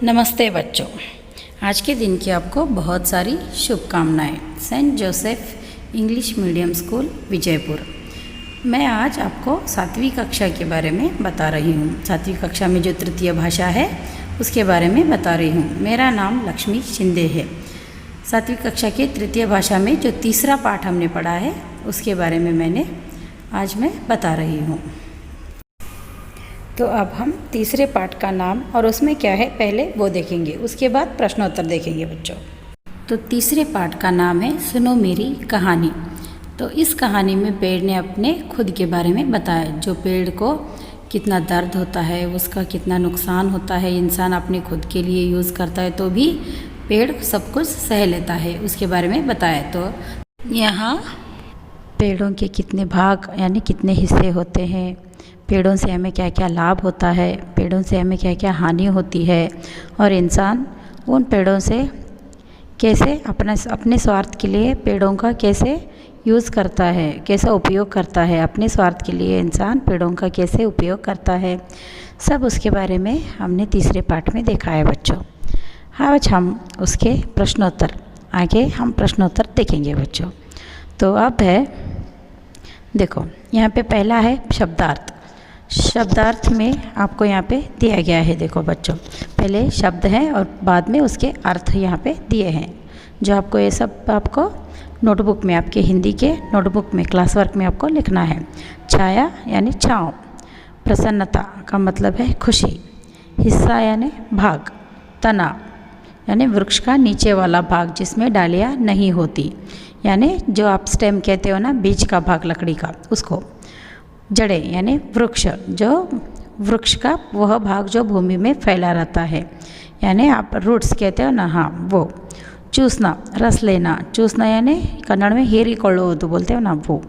नमस्ते बच्चों। आज के दिन की आपको बहुत सारी शुभकामनाएं। Saint Joseph English medium school Vijayapur. मैं आज आपको 7वीं कक्षा के बारे में बता रही हूँ। 7वीं कक्षा में जो तृतीय भाषा है उसके बारे में बता रही हूँ। मेरा नाम लक्ष्मी शिंदे है। 7वीं कक्षा के तृतीय भाषा में जो तीसरा पाठ हमने पढ़ा है उसके बारे में आज मैं बता रही हूँ। तो अब हम तीसरे पाठ का नाम और उसमें क्या है पहले वो देखेंगे, उसके बाद प्रश्नोत्तर देखेंगे बच्चों। तो तीसरे पाठ का नाम है सुनो मेरी कहानी। तो इस कहानी में पेड़ ने अपने खुद के बारे में बताया, जो पेड़ को कितना दर्द होता है, उसका कितना नुकसान होता है, इंसान अपने खुद के लिए यूज़ करता है तो भी पेड़ सब कुछ सह लेता है, उसके बारे में बताया। तो यहाँ पेड़ों के कितने भाग यानी कितने हिस्से होते हैं, पेड़ों से हमें क्या क्या लाभ होता है, पेड़ों से हमें क्या क्या हानि होती है, और इंसान उन पेड़ों से कैसे अपने स्वार्थ के लिए पेड़ों का कैसे यूज़ करता है, कैसा उपयोग करता है, अपने स्वार्थ के लिए इंसान पेड़ों का कैसे उपयोग करता है, सब उसके बारे में हमने तीसरे पाठ में देखा है बच्चों। आज हम उसके प्रश्नोत्तर आगे हम प्रश्नोत्तर देखेंगे बच्चों। तो अब है देखो, यहाँ पे पहला है शब्दार्थ। शब्दार्थ में आपको यहाँ पे दिया गया है। देखो बच्चों, पहले शब्द है और बाद में उसके अर्थ यहाँ पे दिए हैं, जो आपको ये सब आपको नोटबुक में, आपके हिंदी के नोटबुक में क्लास वर्क में आपको लिखना है। छाया यानी छाँव, प्रसन्नता का मतलब है खुशी, हिस्सा यानी भाग, तना यानी वृक्ष का नीचे वाला भाग जिसमें डालियाँ नहीं होती, यानी जो आप स्टेम कहते हो ना, बीज का भाग लकड़ी का, उसको। जड़ें यानी वृक्ष, जो वृक्ष का वह भाग जो भूमि में फैला रहता है, यानी आप रूट्स कहते हो ना, हाँ वो। चूसना, रस लेना, चूसना यानी कन्नड़ में हीरिಕೊಳ್ಳುವುದು बोलते हो ना, वो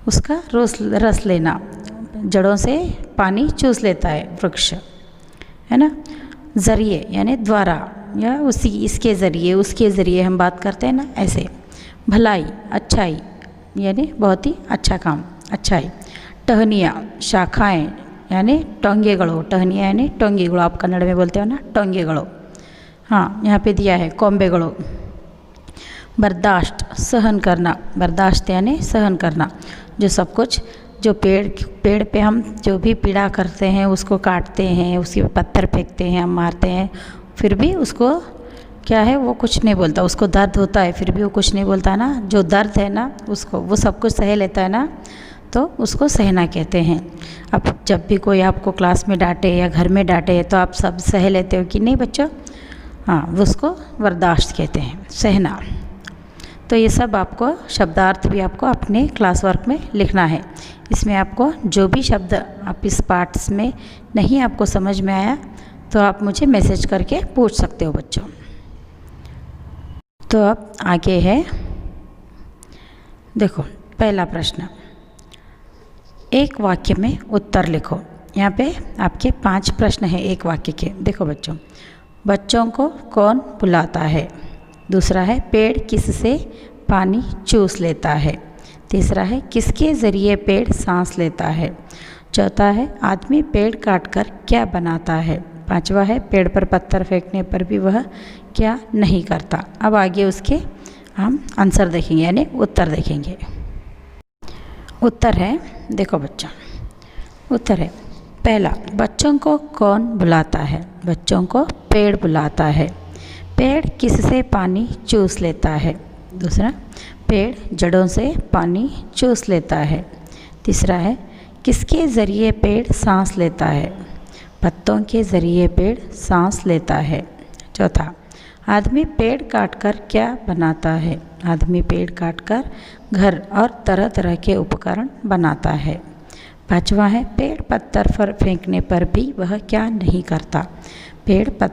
उसका रस लेना, जड़ों से पानी चूस लेता है वृक्ष, है ना। ज़रिए यानी द्वारा, या इसके ज़रिए उसके ज़रिए हम बात करते हैं ना, ऐसे। भलाई, अच्छाई यानी बहुत ही अच्छा काम, अच्छाई। टहनिया, शाखाएं यानी टोंगेगड़ो, टहनिया यानी टोंगेगड़ो, आप कन्नड़ में बोलते हो ना, टोंगेगड़ो। हाँ, यहाँ पे दिया है कोंबेगड़ो। बर्दाश्त, सहन करना, बर्दाश्त यानी सहन करना, जो सब कुछ जो पेड़ पे हम जो भी पीड़ा करते हैं, उसको काटते हैं, उसके पत्थर फेंकते हैं, हम मारते हैं, फिर भी उसको क्या है, वो कुछ नहीं बोलता, उसको दर्द होता है फिर भी वो कुछ नहीं बोलता ना। जो दर्द है ना उसको, वो सब कुछ सह लेता है ना, तो उसको सहना कहते हैं। अब जब भी कोई आपको क्लास में डांटे या घर में डांटे तो आप सब सह लेते हो कि नहीं बच्चों? हाँ, उसको बर्दाश्त कहते हैं, सहना। तो ये सब आपको शब्दार्थ भी आपको अपने क्लास वर्क में लिखना है। इसमें आपको जो भी शब्द आप इस पाठ में नहीं आपको समझ में आया तो आप मुझे मैसेज करके पूछ सकते हो बच्चों। तो अब आगे है, देखो पहला प्रश्न, एक वाक्य में उत्तर लिखो। यहाँ पे आपके 5 प्रश्न हैं एक वाक्य के। देखो बच्चों, बच्चों को कौन बुलाता है? दूसरा है पेड़ किससे पानी चूस लेता है? तीसरा है किसके ज़रिए पेड़ सांस लेता है? चौथा है आदमी पेड़ काटकर क्या बनाता है? पांचवा है पेड़ पर पत्थर फेंकने पर भी वह क्या नहीं करता? अब आगे उसके हम आंसर देखेंगे यानी उत्तर देखेंगे। उत्तर है, देखो बच्चों, उत्तर है पहला, बच्चों को कौन बुलाता है? बच्चों को पेड़ बुलाता है। पेड़ किससे पानी चूस लेता है? दूसरा, पेड़ जड़ों से पानी चूस लेता है। तीसरा है किसके ज़रिए पेड़ सांस लेता है? पत्तों के ज़रिए पेड़ सांस लेता है। चौथा, आदमी पेड़ काटकर क्या बनाता है? आदमी पेड़ काटकर घर और तरह तरह के उपकरण बनाता है। पांचवा है पेड़ पत्थर पर फेंकने पर भी वह क्या नहीं करता? पेड़ पर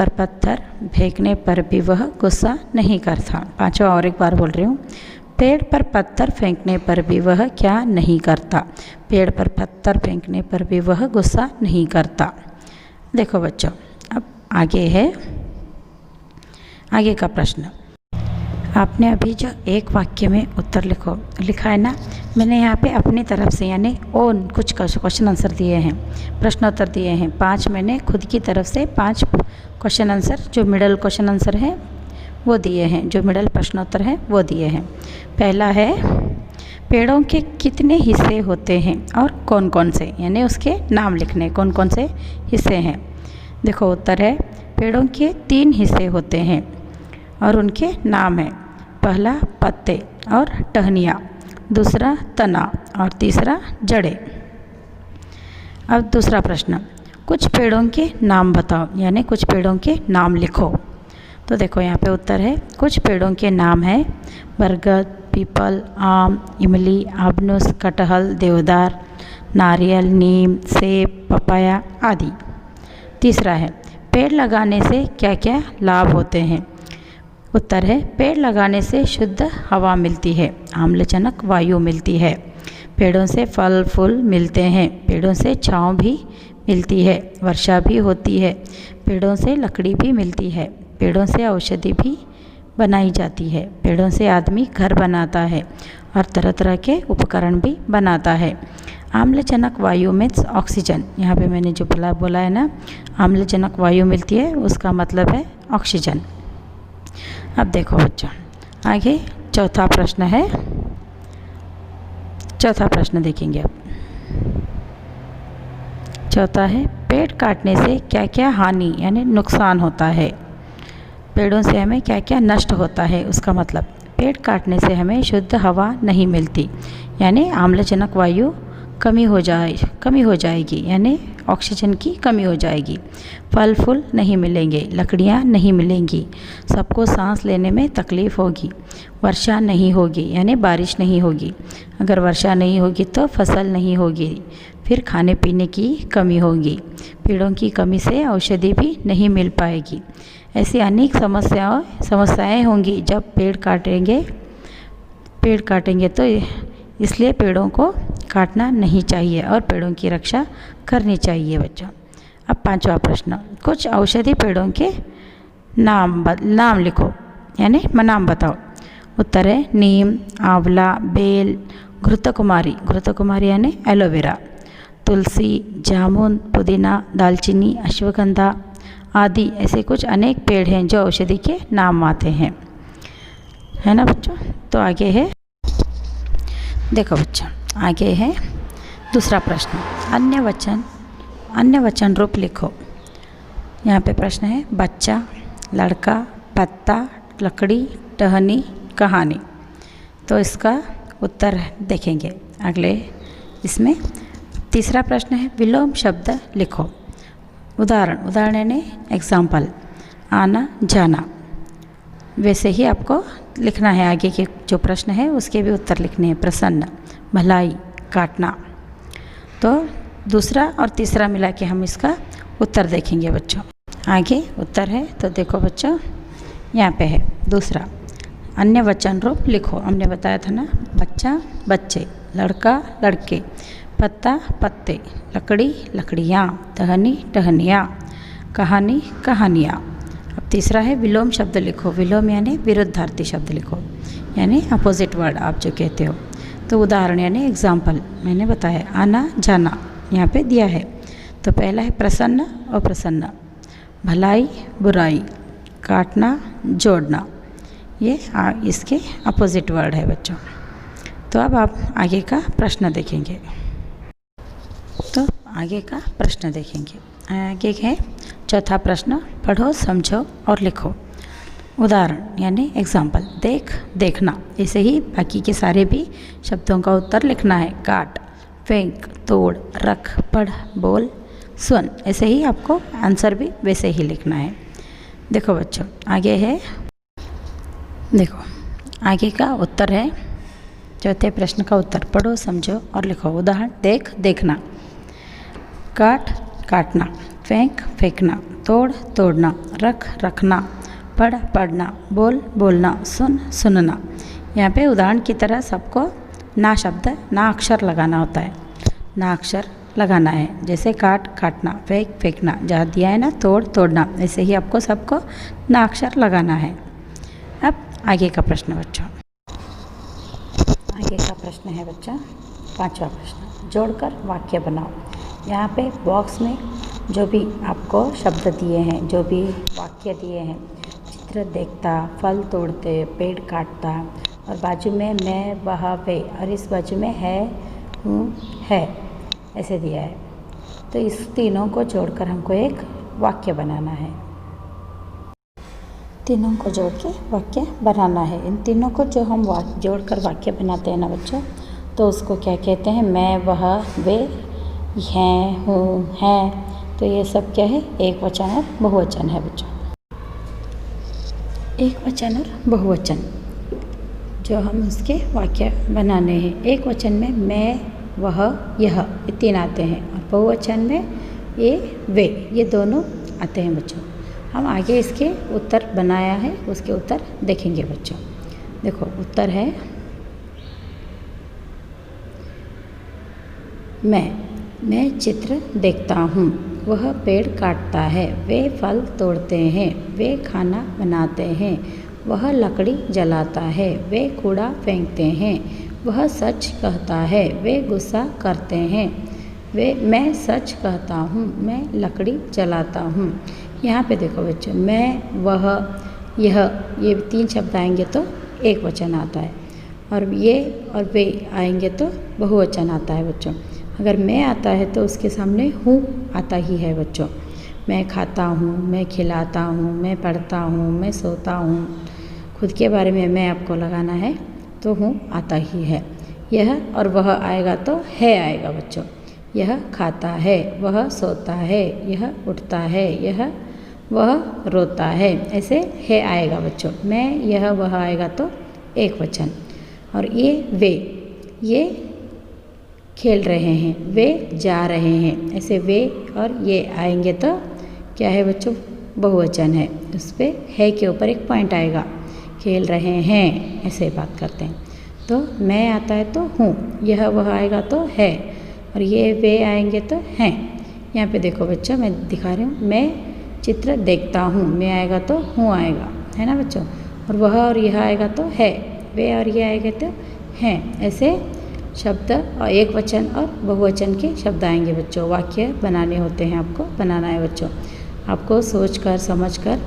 पत्थर फेंकने पर भी वह गुस्सा नहीं करता। पांचवा और एक बार बोल रही हूँ, पेड़ पर पत्थर फेंकने पर भी वह क्या नहीं करता? पेड़ पर पत्थर फेंकने पर भी वह गुस्सा नहीं करता। देखो बच्चों, अब आगे है आगे का प्रश्न। आपने अभी जो एक वाक्य में उत्तर लिखा है ना, मैंने यहाँ पे अपनी तरफ से यानी ओन कुछ क्वेश्चन आंसर दिए हैं, प्रश्न उत्तर दिए हैं 5। मैंने खुद की तरफ से 5 क्वेश्चन आंसर जो मिडल क्वेश्चन आंसर है वो दिए हैं, जो मिडल प्रश्नोत्तर हैं वो दिए हैं। पहला है पेड़ों के कितने हिस्से होते हैं और कौन कौन से, यानी उसके नाम लिखने कौन कौन से हिस्से हैं। देखो उत्तर है पेड़ों के 3 हिस्से होते हैं और उनके नाम हैं। पहला पत्ते और टहनियाँ, दूसरा तना और तीसरा जड़ें। अब दूसरा प्रश्न, कुछ पेड़ों के नाम बताओ, यानी कुछ पेड़ों के नाम लिखो। तो देखो यहाँ पे उत्तर है कुछ पेड़ों के नाम हैं बरगद, पीपल, आम, इमली, आबनूस, कटहल, देवदार, नारियल, नीम, सेब, पपाया आदि। तीसरा है पेड़ लगाने से क्या क्या लाभ होते हैं। उत्तर है पेड़ लगाने से शुद्ध हवा मिलती है, आम्लजनक वायु मिलती है, पेड़ों से फल फूल मिलते हैं, पेड़ों से छांव भी मिलती है, वर्षा भी होती है, पेड़ों से लकड़ी भी मिलती है, पेड़ों से औषधि भी बनाई जाती है, पेड़ों से आदमी घर बनाता है और तरह तरह के उपकरण भी बनाता है। आम्लजनक वायु मीन्स ऑक्सीजन, यहाँ पे मैंने जो बोला है ना आम्लजनक वायु मिलती है, उसका मतलब है ऑक्सीजन। अब देखो बच्चों आगे चौथा प्रश्न है, चौथा प्रश्न देखेंगे अब। चौथा है पेड़ काटने से क्या क्या हानि यानी नुकसान होता है। पेड़ों से हमें क्या क्या नष्ट होता है, उसका मतलब पेड़ काटने से हमें शुद्ध हवा नहीं मिलती, यानी आम्लजनक वायु कमी हो जाएगी, यानी ऑक्सीजन की कमी हो जाएगी, फल फूल नहीं मिलेंगे, लकड़ियाँ नहीं मिलेंगी, सबको सांस लेने में तकलीफ़ होगी, वर्षा नहीं होगी यानी बारिश नहीं होगी, अगर वर्षा नहीं होगी तो फसल नहीं होगी, फिर खाने पीने की कमी होगी, पेड़ों की कमी से औषधि भी नहीं मिल पाएगी। ऐसी अनेक समस्याएं होंगी जब पेड़ काटेंगे तो इसलिए पेड़ों को काटना नहीं चाहिए और पेड़ों की रक्षा करनी चाहिए बच्चों। अब पांचवा प्रश्न, कुछ औषधि पेड़ों के नाम लिखो, यानी नाम बताओ। उत्तर है नीम, आंवला, बेल, घृतकुमारी यानी एलोवेरा, तुलसी, जामुन, पुदीना, दालचीनी, अश्वगंधा आदि। ऐसे कुछ अनेक पेड़ हैं जो औषधि के नाम आते हैं, है ना बच्चों। तो आगे है, देखो बच्चों आगे है दूसरा प्रश्न, अन्य वचन रूप लिखो। यहाँ पे प्रश्न है बच्चा, लड़का, पत्ता, लकड़ी, टहनी, कहानी। तो इसका उत्तर देखेंगे अगले इसमें। तीसरा प्रश्न है विलोम शब्द लिखो। उदाहरण यानी एग्जाम्पल, आना जाना। वैसे ही आपको लिखना है, आगे के जो प्रश्न है उसके भी उत्तर लिखने हैं। प्रसन्न, भलाई, काटना। तो दूसरा और तीसरा मिला के हम इसका उत्तर देखेंगे बच्चों। आगे उत्तर है तो देखो बच्चों यहाँ पे है दूसरा, अन्य वचन रूप लिखो। हमने बताया था ना, बच्चा बच्चे, लड़का लड़के, पत्ता पत्ते, लकड़ी लकड़ियाँ, टहनी टहनियाँ, कहानी कहानियाँ। अब तीसरा है विलोम शब्द लिखो। विलोम यानी विरुद्धार्थी शब्द लिखो, यानी अपोजिट वर्ड आप जो कहते हो। तो उदाहरण यानी एग्जाम्पल मैंने बताया, आना जाना यहाँ पे दिया है। तो पहला है प्रसन्न और प्रसन्न, भलाई बुराई, काटना जोड़ना, ये इसके अपोजिट वर्ड है बच्चों। तो अब आप आगे का प्रश्न देखेंगे। आगे है चौथा प्रश्न, पढ़ो समझो और लिखो। उदाहरण यानी एग्जाम्पल, देखना। ऐसे ही बाकी के सारे भी शब्दों का उत्तर लिखना है। काट, फेंक, तोड़, रख, पढ़, बोल, सुन। ऐसे ही आपको आंसर भी वैसे ही लिखना है। देखो बच्चों आगे है, देखो आगे का उत्तर है चौथे प्रश्न का उत्तर, पढ़ो समझो और लिखो। उदाहरण देखना, काट काटना, फेंक फेंकना, तोड़ तोड़ना, रख रखना, पढ़ पढ़ना, बोल बोलना, सुन सुनना। यहाँ पे उदाहरण की तरह सबको ना शब्द ना अक्षर लगाना होता है, ना अक्षर लगाना है। जैसे काट काटना, फेंक फेंकना, जहाँ दिया है ना तोड़ तोड़ना, ऐसे ही आपको सबको ना अक्षर लगाना है। अब आगे का प्रश्न बच्चों, आगे का प्रश्न है बच्चा 5वां प्रश्न, जोड़कर वाक्य बनाओ। यहाँ पे बॉक्स में जो भी आपको शब्द दिए हैं, जो भी वाक्य दिए हैं, चित्र देखता, फल तोड़ते, पेड़ काटता, और बाजू में मैं, वह, वे, और इस बाजू में है, हूँ, है, ऐसे दिया है। तो इस तीनों को जोड़कर हमको एक वाक्य बनाना है। तीनों को जोड़ के वाक्य बनाना है। इन तीनों को जो हम जोड़कर वाक्य बनाते हैं ना बच्चों, तो उसको क्या कहते हैं? मैं, वह, वे, हैं, हूँ, हैं। तो ये सब क्या है? एक वचन और बहुवचन है बच्चों। एक वचन और बहुवचन जो हम उसके वाक्य बनाने हैं। एक वचन में मैं, वह, यह, ये तीन आते हैं, और बहुवचन में ये, वे, ये दोनों आते हैं बच्चों। हम आगे इसके उत्तर बनाया है, उसके उत्तर देखेंगे बच्चों। देखो उत्तर है मैं चित्र देखता हूँ, वह पेड़ काटता है, वे फल तोड़ते हैं, वे खाना बनाते हैं, वह लकड़ी जलाता है, वे कूड़ा फेंकते हैं, वह सच कहता है, वे गुस्सा करते हैं, मैं सच कहता हूँ, मैं लकड़ी जलाता हूँ। यहाँ पे देखो बच्चों, मैं, वह, यह, ये तीन शब्द आएंगे तो एक वचन आता है, और ये और वे आएंगे तो बहुवचन आता है बच्चों। अगर मैं आता है तो उसके सामने हूँ आता ही है बच्चों। मैं खाता हूँ, मैं खिलाता हूँ, मैं पढ़ता हूँ, मैं सोता हूँ। खुद के बारे में मैं आपको लगाना है तो हूँ आता ही है। यह और वह आएगा तो है आएगा बच्चों। यह खाता है, वह सोता है, यह उठता है, यह वह रोता है, ऐसे है आएगा बच्चों। मैं, यह, वह आएगा तो एक वचन। और ये, वे, ये खेल रहे हैं, वे जा रहे हैं, ऐसे वे और ये आएंगे तो क्या है बच्चों? बहुवचन है। उस पर है के ऊपर एक पॉइंट आएगा, खेल रहे हैं, ऐसे बात करते हैं। तो मैं आता है तो हूँ, यह, वह आएगा तो है, और ये, वे आएंगे तो हैं। यहाँ पे देखो बच्चों, मैं दिखा रही हूँ, मैं चित्र देखता हूँ, मैं आएगा तो हूँ आएगा, है ना बच्चों। और वह और यह आएगा तो है, वे और ये आएगा तो हैं। ऐसे शब्द और एक वचन और बहुवचन के शब्द आएंगे बच्चों। वाक्य बनाने होते हैं, आपको बनाना है बच्चों। आपको सोच कर समझ कर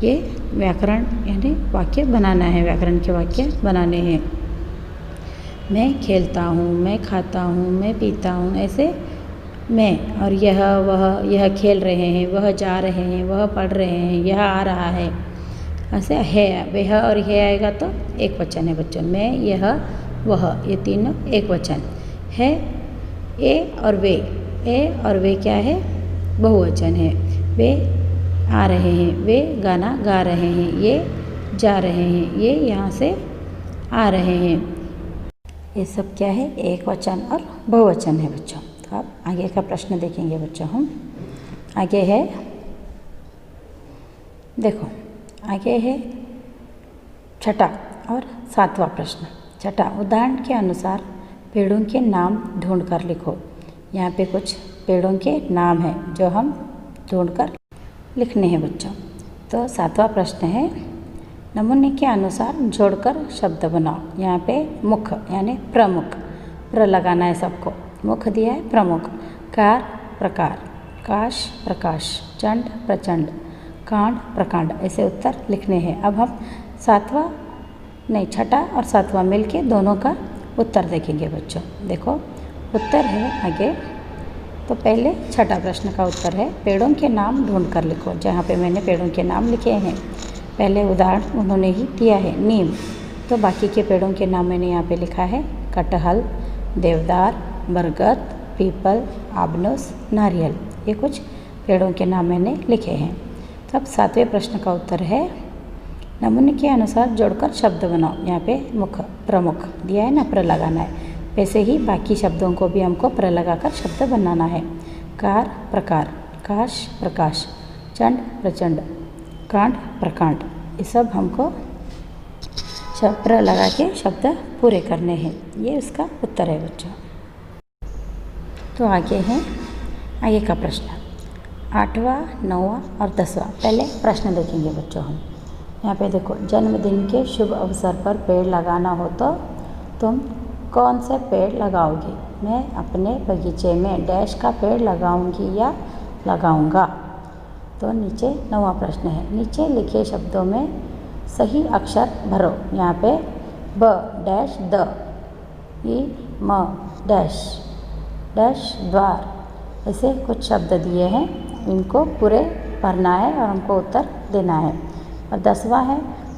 ये व्याकरण यानी वाक्य बनाना है, व्याकरण के वाक्य बनाने हैं। मैं खेलता हूँ, मैं खाता हूँ, मैं पीता हूँ, ऐसे मैं और यह, वह, यह खेल रहे हैं, वह जा रहे हैं, वह पढ़ रहे हैं, यह आ रहा है, ऐसे है, वह और यह आएगा तो एक वचन है बच्चों। मैं, यह, वह, ये तीनों एक वचन है। ए और वे क्या है? बहुवचन है। वे आ रहे हैं, वे गाना गा रहे हैं, ये जा रहे हैं, ये यहाँ से आ रहे हैं। ये सब क्या है? एक वचन और बहुवचन है बच्चों। तो आप आगे का प्रश्न देखेंगे बच्चों। हम आगे है, देखो आगे है छठा और सातवां प्रश्न। छठा, उदाहरण के अनुसार पेड़ों के नाम ढूंढकर लिखो। यहाँ पे कुछ पेड़ों के नाम हैं जो हम ढूंढकर लिखने हैं बच्चों। तो सातवां प्रश्न है, नमूने के अनुसार जोड़कर शब्द बनाओ। यहाँ पे मुख यानी प्रमुख, प्र लगाना है सबको। मुख दिया है, प्रमुख। कार, प्रकार, काश, प्रकाश, चंड, प्रचंड, कांड, प्रकांड, ऐसे उत्तर लिखने हैं। अब हम छठा और सातवां मिलके दोनों का उत्तर देखेंगे बच्चों। देखो उत्तर है आगे। तो पहले छठा प्रश्न का उत्तर है, पेड़ों के नाम ढूंढ कर लिखो। जहाँ पे मैंने पेड़ों के नाम लिखे हैं, पहले उदाहरण उन्होंने ही दिया है नीम, तो बाकी के पेड़ों के नाम मैंने यहाँ पे लिखा है कटहल, देवदार, बरगद, पीपल, आबनूस, नारियल। ये कुछ पेड़ों के नाम मैंने लिखे हैं। तब सातवें प्रश्न का उत्तर है, नमूने के अनुसार जोड़कर शब्द बनाओ। यहाँ पे मुख प्रमुख दिया है ना, प्र लगाना है। वैसे ही बाकी शब्दों को भी हमको प्र लगाकर शब्द बनाना है। कार, प्रकार, काश, प्रकाश, चंड, प्रचंड, कांड, प्रकांड, ये सब हमको प्र लगा के शब्द पूरे करने हैं। ये उसका उत्तर है बच्चों। तो आगे है आगे का प्रश्न, 8वां, 9वां और 10वां। पहले प्रश्न देखेंगे बच्चों हम। यहाँ पे देखो, जन्मदिन के शुभ अवसर पर पेड़ लगाना हो तो तुम कौन से पेड़ लगाओगे? मैं अपने बगीचे में डैश का पेड़ लगाऊंगी या लगाऊंगा। तो नीचे 9वां प्रश्न है, नीचे लिखे शब्दों में सही अक्षर भरो। यहाँ पे ब डैश द, ई म डैश डैश द्वार, ऐसे कुछ शब्द दिए हैं, इनको पूरे भरना है और हमको उत्तर देना है। और 10वां है,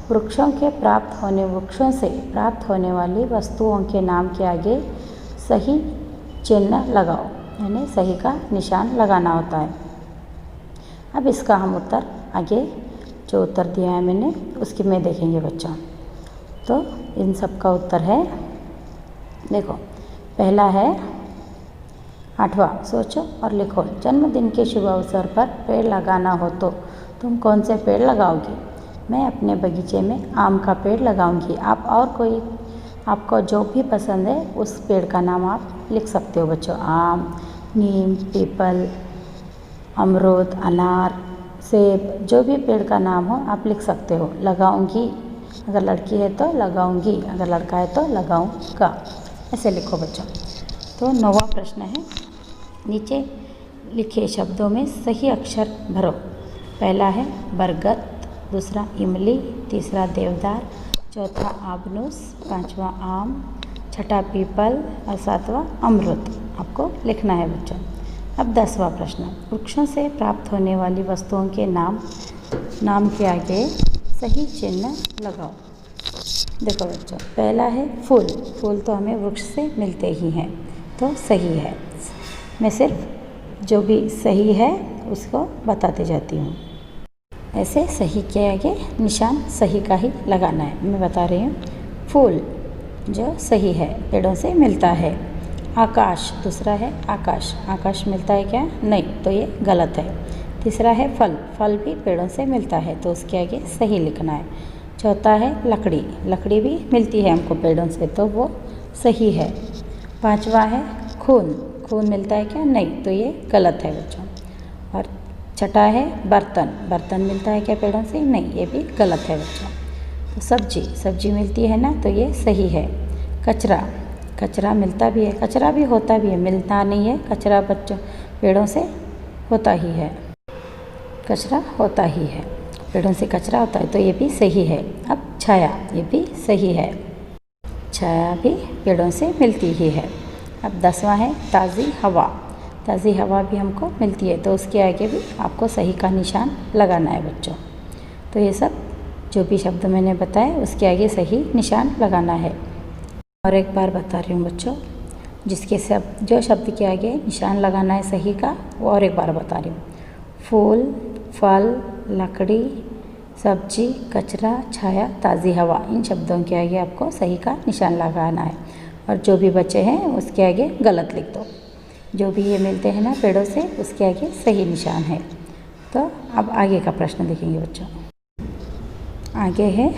वृक्षों से प्राप्त होने वाली वस्तुओं के नाम के आगे सही चिन्ह लगाओ, यानी सही का निशान लगाना होता है। अब इसका हम उत्तर आगे जो उत्तर दिया है मैंने उसके में देखेंगे बच्चों। तो इन सब का उत्तर है, देखो पहला है 8वां, सोचो और लिखो। जन्मदिन के शुभ अवसर पर पेड़ लगाना हो तो तुम कौन से पेड़ लगाओगे? मैं अपने बगीचे में आम का पेड़ लगाऊंगी। आप और कोई, आपको जो भी पसंद है उस पेड़ का नाम आप लिख सकते हो बच्चों। आम, नीम, पीपल, अमरूद, अनार, सेब, जो भी पेड़ का नाम हो आप लिख सकते हो। लगाऊंगी अगर लड़की है तो लगाऊंगी, अगर लड़का है तो लगाऊंगा, ऐसे लिखो बच्चों। तो 9वां प्रश्न है, नीचे लिखे शब्दों में सही अक्षर भरो। पहला है बरगद, दूसरा इमली, तीसरा देवदार, चौथा आबनूस, 5वां आम, छठा पीपल और 7वां अमरूद आपको लिखना है बच्चों। अब 10वां प्रश्न, वृक्षों से प्राप्त होने वाली वस्तुओं के नाम के आगे सही चिन्ह लगाओ। देखो बच्चों, पहला है फूल। फूल तो हमें वृक्ष से मिलते ही हैं, तो सही है। मैं सिर्फ जो भी सही है उसको बताते जाती हूँ। ऐसे सही के आगे निशान सही का ही लगाना है। मैं बता रही हूँ, फूल जो सही है, पेड़ों से मिलता है। आकाश, दूसरा है आकाश, आकाश मिलता है क्या? नहीं, तो ये गलत है। तीसरा है फल, फल भी पेड़ों से मिलता है, तो उसके आगे सही लिखना है। चौथा है लकड़ी, लकड़ी भी मिलती है हमको पेड़ों से, तो वो सही है। 5वां है खून, खून मिलता है क्या? नहीं, तो ये गलत है बच्चों। और छठा है बर्तन, बर्तन मिलता है क्या पेड़ों से? नहीं, ये भी गलत है बच्चों। तो सब्जी, सब्जी मिलती है ना, तो ये सही है। कचरा, कचरा मिलता भी है, कचरा भी होता भी है, मिलता नहीं है। कचरा बच्चों पेड़ों से होता ही है, कचरा होता ही है, पेड़ों से कचरा होता है, तो ये भी सही है। अब छाया, ये भी सही है, छाया भी पेड़ों से मिलती ही है। अब 10वां है ताज़ी हवा, ताज़ी हवा भी हमको मिलती है, तो उसके आगे भी आपको सही का निशान लगाना है बच्चों। तो ये सब जो भी शब्द मैंने बताए उसके आगे सही निशान लगाना है। और एक बार बता रही हूँ बच्चों, जो शब्द के आगे निशान लगाना है सही का, वो और एक बार बता रही हूँ। फूल, फल, लकड़ी, सब्जी, कचरा, छाया, ताज़ी हवा, इन शब्दों के आगे आपको सही का निशान लगाना है। और जो भी बचे हैं उसके आगे गलत लिख दो। जो भी ये मिलते हैं ना पेड़ों से, उसके आगे सही निशान है। तो अब आगे का प्रश्न देखेंगे बच्चों। आगे है,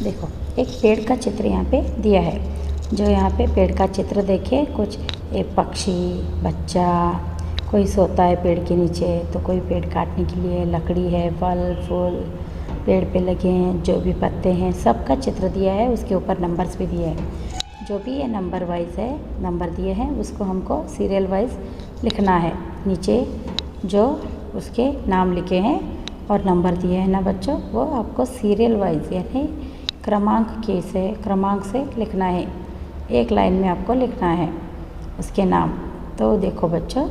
देखो एक पेड़ का चित्र यहाँ पे दिया है। जो यहाँ पे पेड़ का चित्र देखे, कुछ एक पक्षी, बच्चा, कोई सोता है पेड़ के नीचे, तो कोई पेड़ काटने के लिए लकड़ी है, फल फूल पेड़ पे लगे हैं, जो भी पत्ते हैं सबका चित्र दिया है। उसके ऊपर नंबर्स भी दिए हैं। जो भी ये नंबर वाइज है, नंबर दिए हैं, उसको हमको सीरियल वाइज लिखना है। नीचे जो उसके नाम लिखे हैं और नंबर दिए हैं ना बच्चों, वो आपको सीरियल वाइज यानी क्रमांक से लिखना है। एक लाइन में आपको लिखना है उसके नाम। तो देखो बच्चों,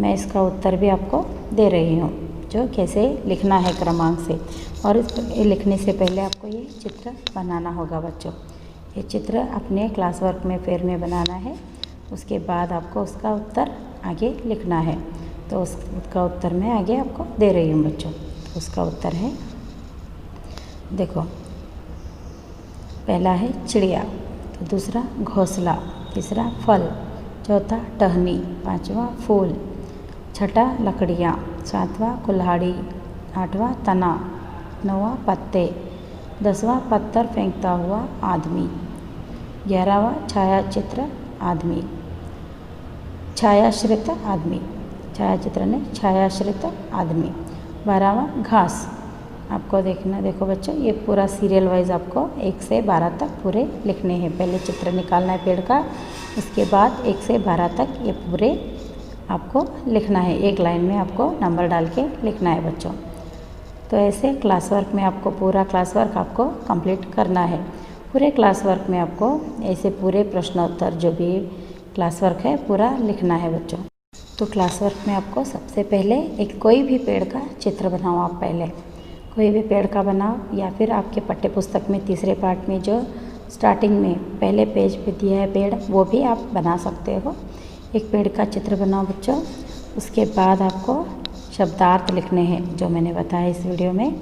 मैं इसका उत्तर भी आपको दे रही हूँ, जो कैसे लिखना है क्रमांक से। और लिखने से पहले आपको ये चित्र बनाना होगा बच्चों। ये चित्र अपने क्लास वर्क में फेयर में बनाना है। उसके बाद आपको उसका उत्तर आगे लिखना है। तो उसका उत्तर मैं आगे आपको दे रही हूँ बच्चों। तो उसका उत्तर है, देखो पहला है चिड़िया, तो दूसरा घोंसला, तीसरा फल, चौथा टहनी, 5वां फूल, छठा लकड़ियाँ, 7वां कुल्हाड़ी, 8वां तना, 9वां पत्ते, 10वां पत्थर फेंकता हुआ आदमी, 11वां छायाचित्र आदमी, छायाश्रित आदमी, छायाचित्र ने छायाश्रित आदमी, 12वां घास, आपको देखना, देखो बच्चों ये पूरा सीरियल वाइज आपको 1 से 12 तक पूरे लिखने हैं। पहले चित्र निकालना है पेड़ का, उसके बाद 1 से 12 तक ये पूरे आपको लिखना है। एक लाइन में आपको नंबर डाल के लिखना है बच्चों। तो ऐसे क्लास वर्क में आपको पूरा क्लास वर्क आपको कंप्लीट करना है। पूरे क्लास वर्क में आपको ऐसे पूरे प्रश्नोत्तर जो भी क्लास वर्क है पूरा लिखना है बच्चों। तो क्लास वर्क में आपको सबसे पहले एक कोई भी पेड़ का चित्र बनाओ। आप पहले कोई भी पेड़ का बनाओ, या फिर आपके पाठ्य पुस्तक में तीसरे पार्ट में जो स्टार्टिंग में पहले पेज पे दिया है पेड़, वो भी आप बना सकते हो। एक पेड़ का चित्र बनाओ बच्चों। उसके बाद आपको शब्दार्थ लिखने हैं, जो मैंने बताया इस वीडियो में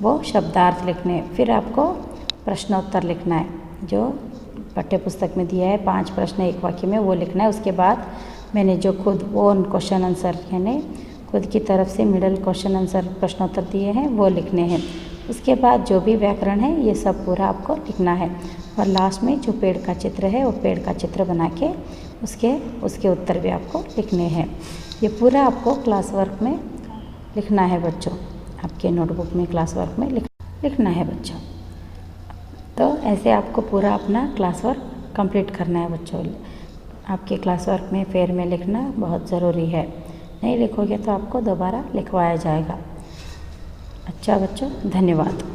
वो शब्दार्थ लिखने हैं। फिर आपको प्रश्नोत्तर लिखना है, जो पाठ्य पुस्तक में दिया है 5 प्रश्न एक वाक्य में, वो लिखना है। उसके बाद मैंने जो खुद वो क्वेश्चन आंसर यानी खुद की तरफ से मिडल क्वेश्चन आंसर प्रश्नोत्तर दिए हैं वो लिखने हैं। उसके बाद जो भी व्याकरण है ये सब पूरा आपको लिखना है। और लास्ट में जो पेड़ का चित्र है वो पेड़ का चित्र बना के उसके उत्तर भी आपको लिखने हैं। ये पूरा आपको क्लास वर्क में लिखना है बच्चों। आपके नोटबुक में क्लास वर्क में लिखना है बच्चों। तो ऐसे आपको पूरा अपना क्लास वर्क कंप्लीट करना है बच्चों। आपके क्लास वर्क में फेयर में लिखना बहुत ज़रूरी है। नहीं लिखोगे तो आपको दोबारा लिखवाया जाएगा। अच्छा बच्चों, धन्यवाद।